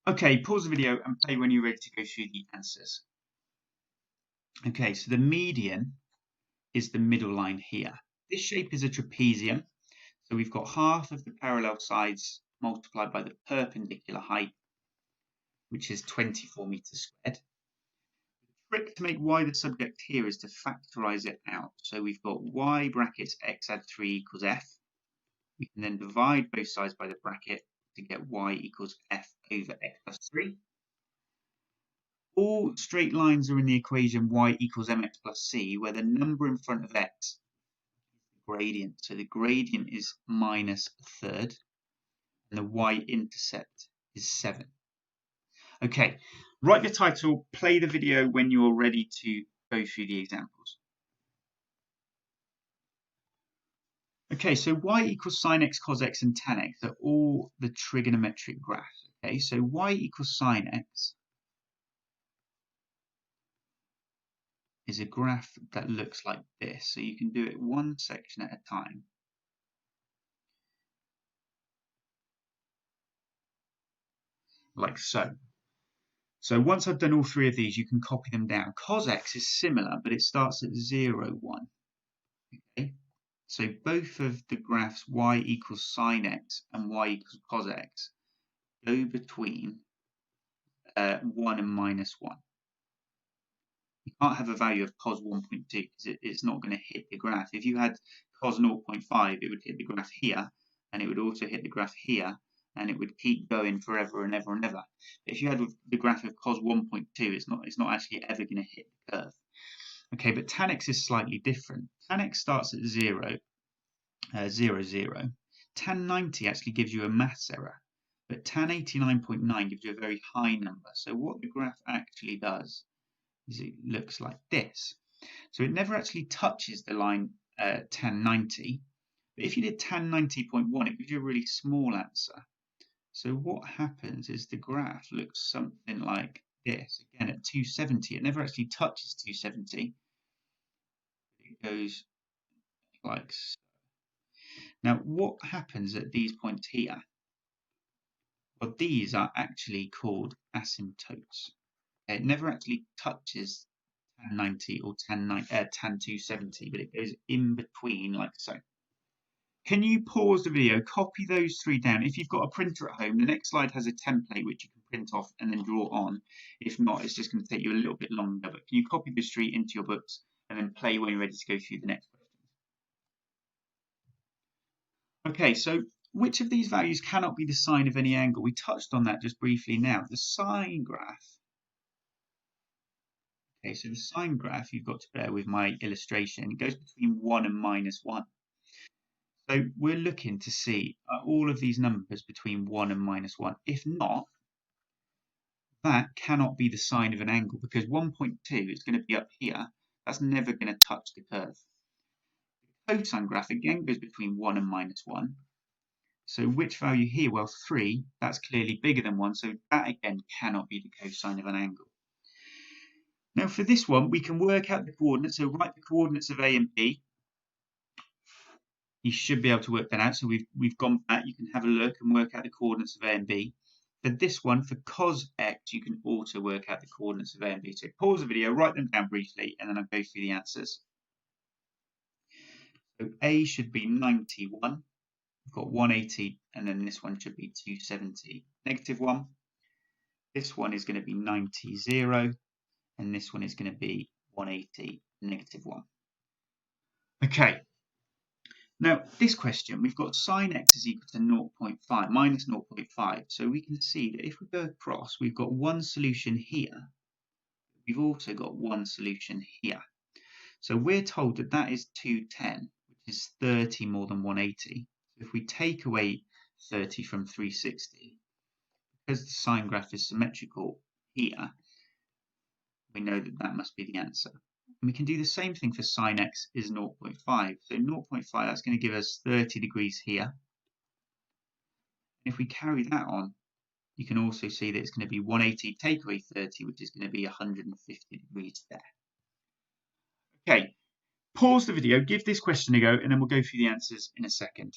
Okay, pause the video and play when you're ready to go through the answers. Okay, so the median is the middle line here. This shape is a trapezium. So we've got half of the parallel sides multiplied by the perpendicular height, which is 24 meters squared. The trick to make y the subject here is to factorize it out. So we've got y brackets x add 3 equals f. We can then divide both sides by the bracket to get y equals f over x plus 3. All straight lines are in the equation y equals mx plus c, where the number in front of x is the gradient. So the gradient is minus a third, and the y-intercept is 7. Okay, write the title, play the video when you're ready to go through the examples. Okay, so y equals sine x, cos x, and tan x are all the trigonometric graphs. Okay, so y equals sine x is a graph that looks like this. So you can do it one section at a time. Like so. So once I've done all three of these, you can copy them down. Cos x is similar, but it starts at 0, 1. Okay? So both of the graphs y equals sine x and y equals cos x go between 1 and minus 1. You can't have a value of cos 1.2 because it's not going to hit the graph. If you had cos 0.5, it would hit the graph here, and it would also hit the graph here, and it would keep going forever and ever and ever. But if you had the graph of cos 1.2, it's not actually ever going to hit the curve. Okay, but tan x is slightly different. Tan x starts at 0, 0, 0. Tan 90 actually gives you a maths error, but tan 89.9 gives you a very high number. So what the graph actually does is it looks like this. So it never actually touches the line tan 90, but if you did tan 90.1, it gives you a really small answer. So what happens is the graph looks something like this. Again, at 270, it never actually touches 270. It goes like so. Now, what happens at these points here? Well, these are actually called asymptotes. It never actually touches tan 90 or tan 270, but it goes in between like so. Can you pause the video, copy those three down? If you've got a printer at home, the next slide has a template which you can print off and then draw on. If not, it's just going to take you a little bit longer, but can you copy those three into your books and then play when you're ready to go through the next question? Okay, so which of these values cannot be the sine of any angle? We touched on that just briefly now. The sine graph. Okay, so the sine graph, you've got to bear with my illustration. It goes between 1 and minus 1. So we're looking to see all of these numbers between 1 and minus 1. If not, that cannot be the sine of an angle because 1.2 is going to be up here. That's never going to touch the curve. The cosine graph again goes between 1 and minus 1. So which value here? Well, 3. That's clearly bigger than 1. So that again cannot be the cosine of an angle. Now for this one, we can work out the coordinates. So write the coordinates of A and B. You should be able to work that out. So we've gone back. You can have a look and work out the coordinates of A and B. For this one, for cos x, you can also work out the coordinates of A and B. So pause the video, write them down briefly, and then I'll go through the answers. So A should be 91. We've got 180, and then this one should be 270, negative 1. This one is going to be 90, 0, and this one is going to be 180, negative 1. Okay. Now, this question, we've got sine x is equal to 0.5, minus 0.5. So we can see that if we go across, we've got one solution here. We've also got one solution here. So we're told that that is 210, which is 30 more than 180. So if we take away 30 from 360, because the sine graph is symmetrical here, we know that that must be the answer. And we can do the same thing for sine x is 0.5. So 0.5, that's going to give us 30 degrees here. And if we carry that on, you can also see that it's going to be 180 take away 30, which is going to be 150 degrees there. Okay, pause the video, give this question a go, and then we'll go through the answers in a second.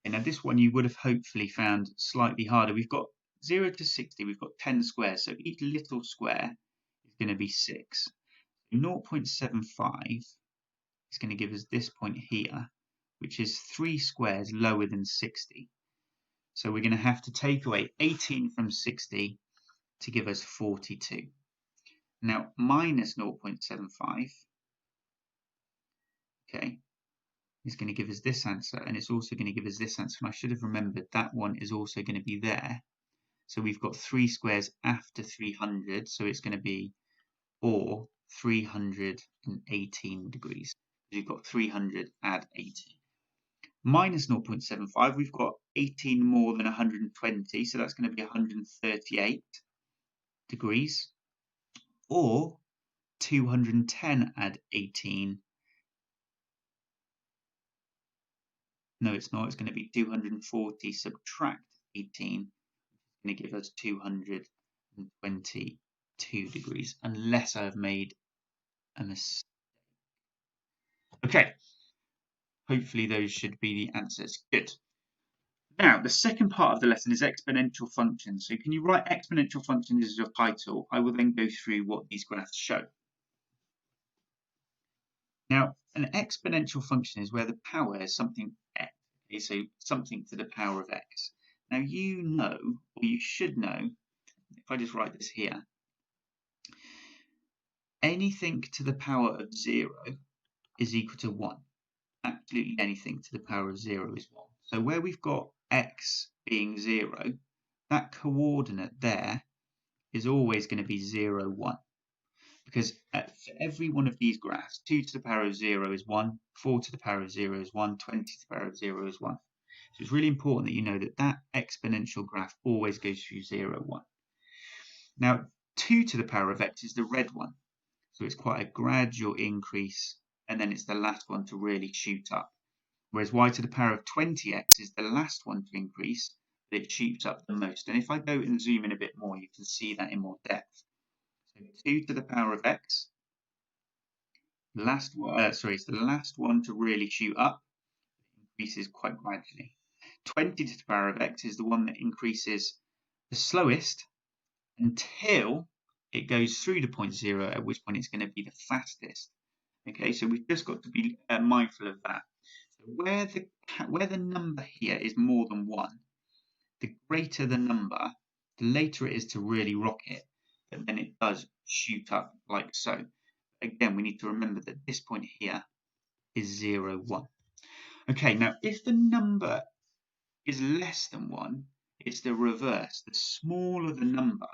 Now this one you would have hopefully found slightly harder. We've got 0 to 60, we've got 10 squares, so each little square is going to be 6. 0.75 is going to give us this point here, which is 3 squares lower than 60. So we're going to have to take away 18 from 60 to give us 42. Now minus 0.75, okay, is going to give us this answer, and it's also going to give us this answer. And I should have remembered that one is also going to be there. So we've got 3 squares after 300, so it's going to be or 318 degrees. You've got 300 add 18. Minus 0.75, we've got 18 more than 120, so that's going to be 138 degrees. Or 210 add 18. No, it's not. It's going to be 240 subtract 18. It's going to give us 222 degrees, unless I've made a mistake. Okay. Hopefully those should be the answers. Good. Now, the second part of the lesson is exponential functions. So can you write exponential functions as your title? I will then go through what these graphs show. Now, an exponential function is where the power is something x. Okay, so something to the power of x. Now you know, or you should know, if I just write this here, anything to the power of 0 is equal to 1. Absolutely anything to the power of 0 is 1. So where we've got x being 0, that coordinate there is always going to be 0, 1. Because for every one of these graphs, 2 to the power of 0 is 1, 4 to the power of 0 is 1, 20 to the power of 0 is 1. So it's really important that you know that that exponential graph always goes through 0, 1. Now, 2 to the power of x is the red one. So it's quite a gradual increase, and then it's the last one to really shoot up. Whereas y to the power of 20x is the last one to increase, but it shoots up the most. And if I go and zoom in a bit more, you can see that in more depth. So 2 to the power of x, it's the last one to really shoot up, increases quite gradually. 20 to the power of x is the one that increases the slowest until it goes through to 0.0, at which point it's going to be the fastest. Okay, so we've just got to be mindful of that. So where the number here is more than 1, the greater the number, the later it is to really rock it, but then it does shoot up like so. Again, we need to remember that this point here is 0, 1. Okay, now if the number is less than 1, it's the reverse. The smaller the number,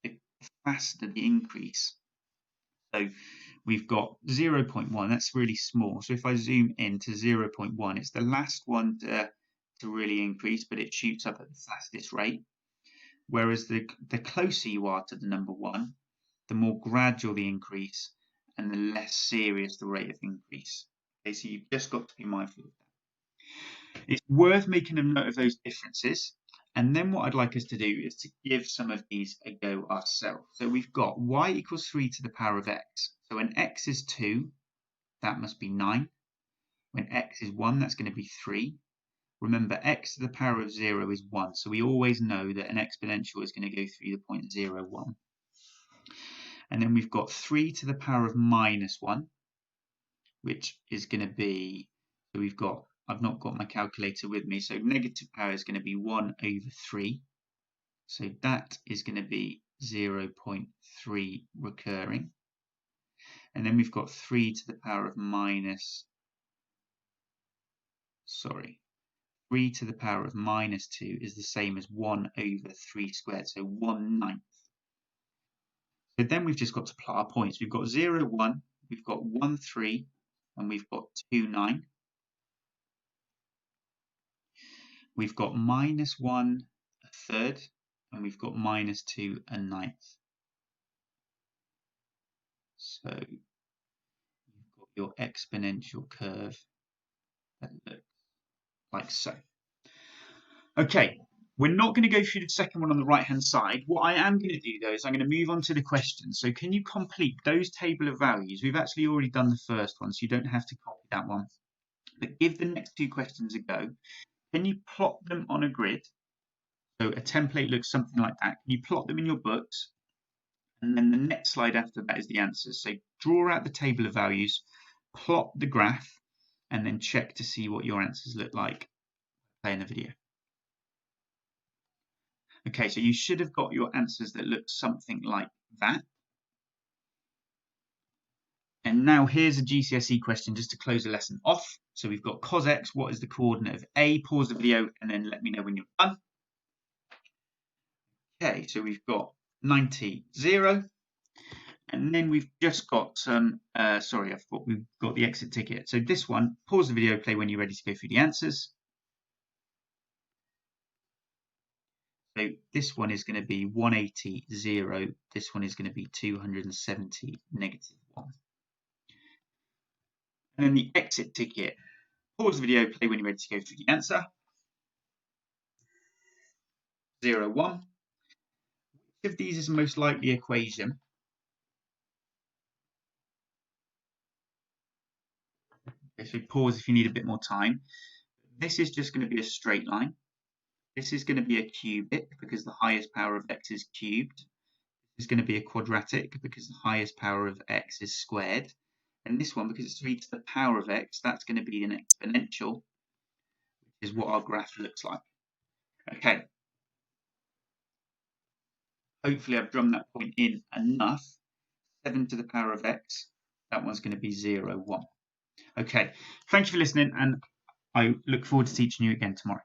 the faster the increase. So we've got 0.1, that's really small. So if I zoom in to 0.1, it's the last one to really increase, but it shoots up at the fastest rate. Whereas the closer you are to the number 1, the more gradual the increase and the less serious the rate of increase. Okay, so you've just got to be mindful of that. It's worth making a note of those differences. And then what I'd like us to do is to give some of these a go ourselves. So we've got y equals 3 to the power of x. So when x is 2, that must be 9. When x is 1, that's going to be 3. Remember, x to the power of 0 is 1. So we always know that an exponential is going to go through the point 0, 1. And then we've got 3 to the power of minus 1, which is going to be, so we've got, I've not got my calculator with me, so negative power is going to be 1 over 3. So that is going to be 0.3 recurring. And then we've got 3 to the power of 3 to the power of minus 2 is the same as 1 over 3 squared, so 1/9. So then we've just got to plot our points. We've got 0, 1, we've got 1, 3, and we've got 2, 9. We've got minus 1, a third, and we've got minus 2, a 9th. So you've got your exponential curve that looks like so. Okay, we're not going to go through the second one on the right hand side. What I am going to do though is I'm going to move on to the questions. So can you complete those table of values? We've actually already done the first one, so you don't have to copy that one. But give the next two questions a go. can you plot them on a grid? So a template looks something like that. Can you plot them in your books? And then the next slide after that is the answers. So draw out the table of values, plot the graph, and then check to see what your answers look like. Play in the video. Okay, so you should have got your answers that look something like that. And now here's a GCSE question just to close the lesson off. So we've got cos x, what is the coordinate of A? Pause the video and then let me know when you're done. Okay, so we've got 90, 0. And then we've just got some, sorry, I thought we've got the exit ticket. So this one, pause the video, play when you're ready to go through the answers. So this one is going to be 180, 0. This one is going to be 270, negative 1. And then the exit ticket, pause the video, play when you're ready to go through the answer. 0, 1. Which of these is the most likely equation? Okay, so pause if you need a bit more time. This is just going to be a straight line. This is going to be a cubic because the highest power of x is cubed. This is going to be a quadratic because the highest power of x is squared. And this one, because it's 3 to the power of x, that's going to be an exponential, which is what our graph looks like. Okay. Hopefully I've drummed that point in enough. 7 to the power of x, that one's going to be 0, 1. Okay, thank you for listening, and I look forward to teaching you again tomorrow.